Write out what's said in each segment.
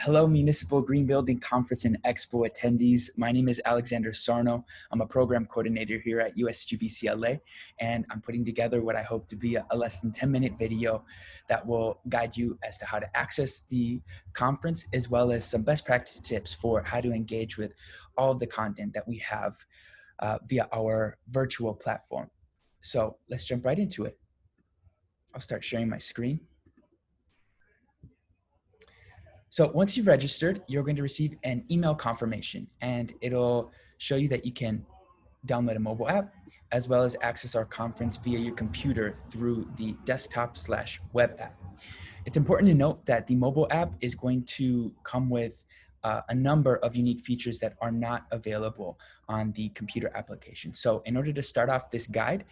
Hello, Municipal Green Building Conference and Expo attendees. My name is Alexander Sarno. I'm a program coordinator here at USGBCLA, and I'm putting together what I hope to be a less than 10-minute video that will guide you as to how to access the conference, as well as some best practice tips for how to engage with all of the content that we have via our virtual platform. So let's jump right into it. I'll start sharing my screen. So once you've registered, you're going to receive an email confirmation, and it'll show you that you can download a mobile app as well as access our conference via your computer through the desktop/web app. It's important to note that the mobile app is going to come with a number of unique features that are not available on the computer application. So in order to start off this guide,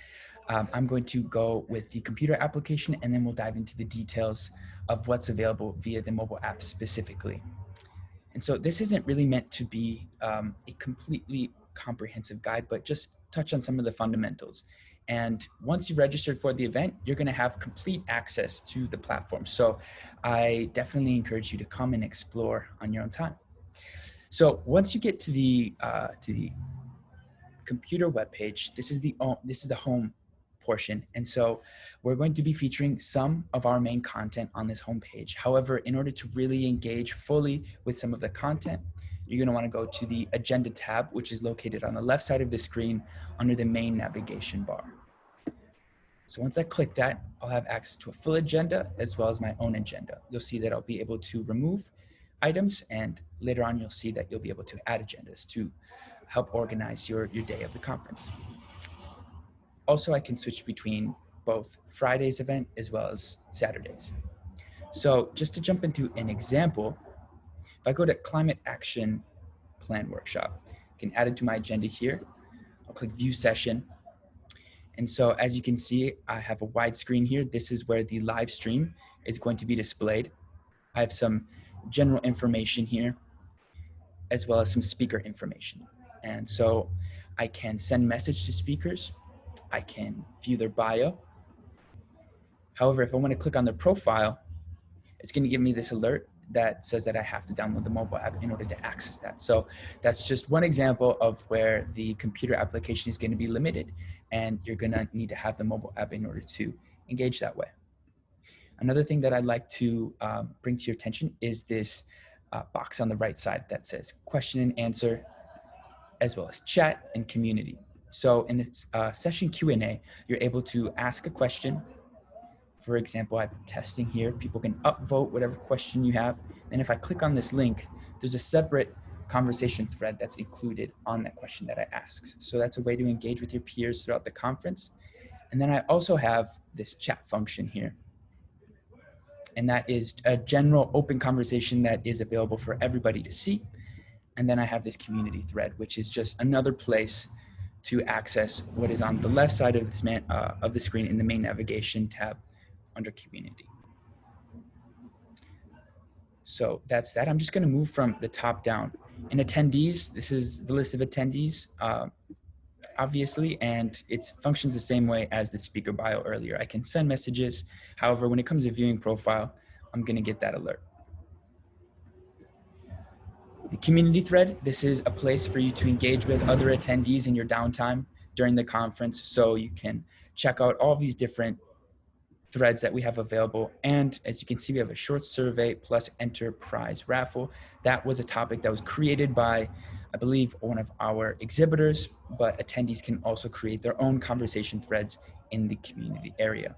I'm going to go with the computer application, and then we'll dive into the details of what's available via the mobile app specifically. And so this isn't really meant to be a completely comprehensive guide, but just touch on some of the fundamentals. And once you've registered for the event, you're going to have complete access to the platform. So I definitely encourage you to come and explore on your own time. So once you get to the computer webpage, this is the home portion. And so we're going to be featuring some of our main content on this homepage. However, in order to really engage fully with some of the content, you're going to want to go to the agenda tab, which is located on the left side of the screen under the main navigation bar. So once I click that, I'll have access to a full agenda as well as my own agenda. You'll see that I'll be able to remove items, and later on you'll see that you'll be able to add agendas to help organize your day of the conference. Also, I can switch between both Friday's event as well as Saturday's. So just to jump into an example, if I go to Climate Action Plan Workshop, I can add it to my agenda here. I'll click View Session. And so as you can see, I have a wide screen here. This is where the live stream is going to be displayed. I have some general information here, as well as some speaker information. And so I can send message to speakers. I can view their bio. However, if I want to click on their profile, it's going to give me this alert that says that I have to download the mobile app in order to access that. So that's just one example of where the computer application is going to be limited, and you're going to need to have the mobile app in order to engage that way. Another thing that I'd like to bring to your attention is this box on the right side that says question and answer, as well as chat and community. So in this session Q&A, you're able to ask a question. For example, I'm testing here. People can upvote whatever question you have. And if I click on this link, there's a separate conversation thread that's included on that question that I asked. So that's a way to engage with your peers throughout the conference. And then I also have this chat function here. And that is a general open conversation that is available for everybody to see. And then I have this community thread, which is just another place to access what is on the left side of this of the screen in the main navigation tab under community. So that's that. I'm just going to move from the top down. In attendees, this is the list of attendees, obviously, and it functions the same way as the speaker bio earlier. I can send messages. However, when it comes to viewing profile, I'm going to get that alert. The community thread, this is a place for you to engage with other attendees in your downtime during the conference, so you can check out all these different threads that we have available. And as you can see, we have a short survey plus enterprise raffle. That was a topic that was created by, I believe, one of our exhibitors, but attendees can also create their own conversation threads in the community area.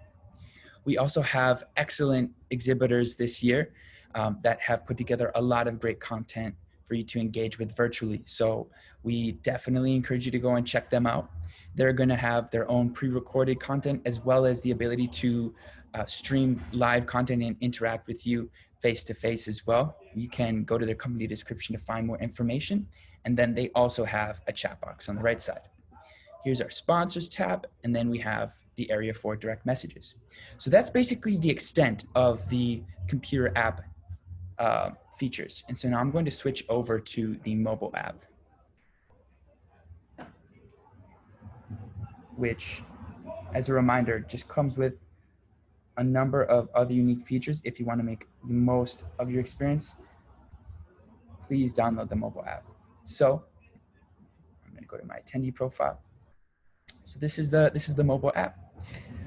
We also have excellent exhibitors this year that have put together a lot of great content for you to engage with virtually. So we definitely encourage you to go and check them out. They're going to have their own pre-recorded content, as well as the ability to stream live content and interact with you face-to-face as well. You can go to their company description to find more information. And then they also have a chat box on the right side. Here's our sponsors tab, and then we have the area for direct messages. So that's basically the extent of the computer app features. And so now I'm going to switch over to the mobile app, which, as a reminder, just comes with a number of other unique features if you want to make the most of your experience. please download the mobile app. So I'm going to go to my attendee profile. So this is the mobile app.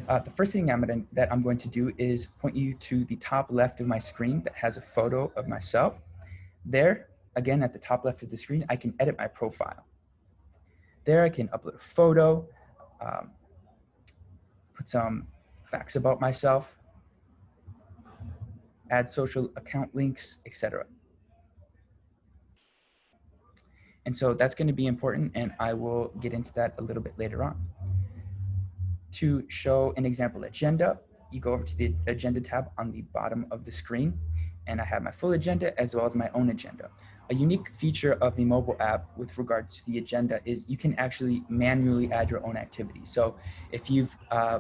The first thing that I'm going to do is point you to the top left of my screen that has a photo of myself. There, again, at the top left of the screen, I can edit my profile. There I can upload a photo, put some facts about myself, add social account links, etc. And so that's going to be important, and I will get into that a little bit later on. To show an example agenda, you go over to the agenda tab on the bottom of the screen, and I have my full agenda as well as my own agenda. A unique feature of the mobile app with regards to the agenda is you can actually manually add your own activity. So if you've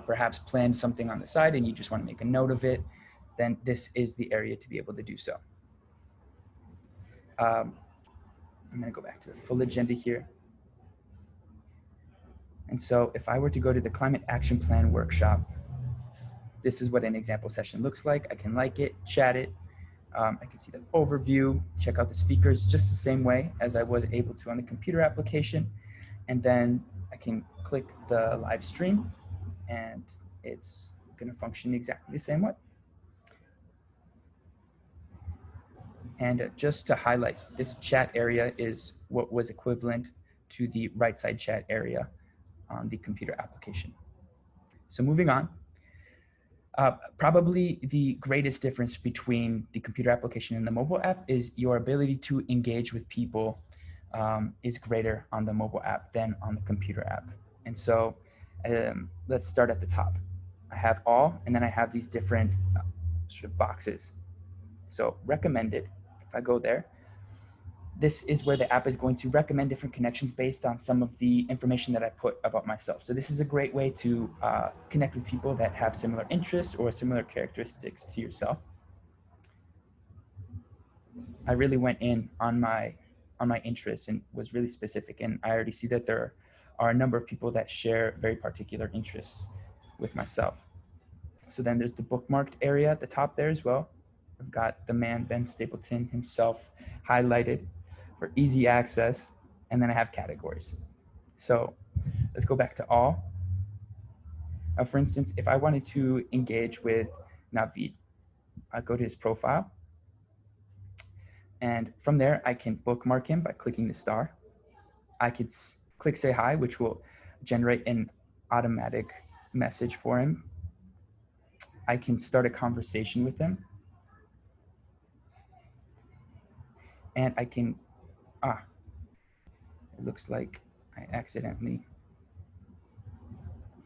perhaps planned something on the side and you just want to make a note of it, then this is the area to be able to do so. I'm going to go back to the full agenda here. And so if I were to go to the Climate Action Plan workshop, this is what an example session looks like. I can like it, chat it. I can see the overview, check out the speakers just the same way as I was able to on the computer application. And then I can click the live stream and it's going to function exactly the same way. And just to highlight, this chat area is what was equivalent to the right side chat area on the computer application. So moving on, probably the greatest difference between the computer application and the mobile app is your ability to engage with people is greater on the mobile app than on the computer app. And so let's start at the top. I have all, and then I have these different sort of boxes. So recommended, if I go there, this is where the app is going to recommend different connections based on some of the information that I put about myself. So this is a great way to connect with people that have similar interests or similar characteristics to yourself. I really went in on my interests and was really specific, and I already see that there are a number of people that share very particular interests with myself. So then there's the bookmarked area at the top there as well. I've got the man, Ben Stapleton himself, highlighted for easy access. And then I have categories. So let's go back to all. For instance, if I wanted to engage with Naveed, I go to his profile. And from there, I can bookmark him by clicking the star. I could click say hi, which will generate an automatic message for him. I can start a conversation with him. And I can, it looks like I accidentally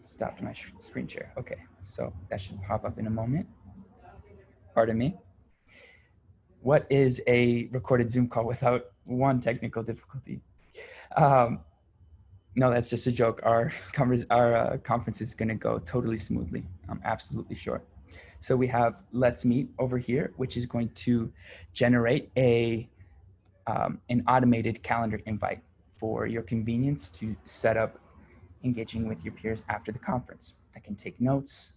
stopped my screen share. Okay, so that should pop up in a moment. Pardon me. What is a recorded Zoom call without one technical difficulty? No, that's just a joke. Our conference is going to go totally smoothly. I'm absolutely sure. So we have Let's Meet over here, which is going to generate an automated calendar invite for your convenience to set up engaging with your peers after the conference. I can take notes.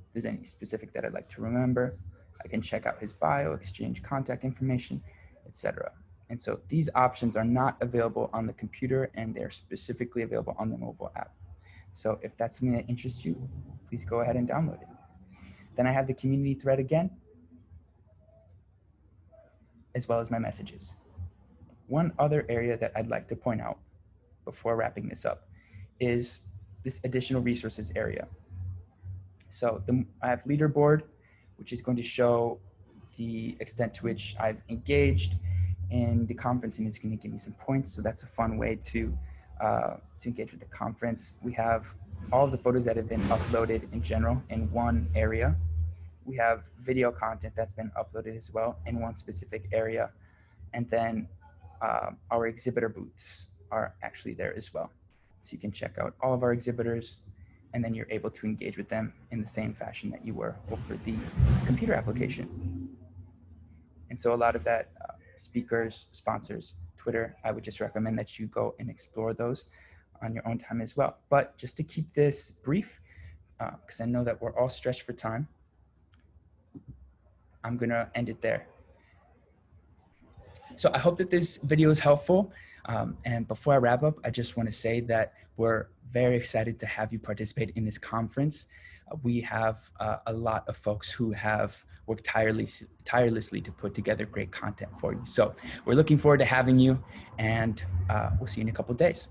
If there's any specific that I'd like to remember, I can check out his bio, exchange contact information, etc. And so these options are not available on the computer, and they're specifically available on the mobile app. So if that's something that interests you, please go ahead and download it. Then I have the community thread again, as well as my messages. One other area that I'd like to point out before wrapping this up is this additional resources area. So I have leaderboard, which is going to show the extent to which I've engaged in the conference, and it's going to give me some points. So that's a fun way to engage with the conference. We have all of the photos that have been uploaded in general in one area. We have video content that's been uploaded as well in one specific area. And then our exhibitor booths are actually there as well. So you can check out all of our exhibitors, and then you're able to engage with them in the same fashion that you were over the computer application. And so a lot of that, speakers, sponsors, Twitter, I would just recommend that you go and explore those on your own time as well. But just to keep this brief, because I know that we're all stretched for time, I'm gonna end it there. So I hope that this video is helpful. And before I wrap up, I just want to say that we're very excited to have you participate in this conference. We have a lot of folks who have worked tirelessly to put together great content for you. So we're looking forward to having you, and we'll see you in a couple of days.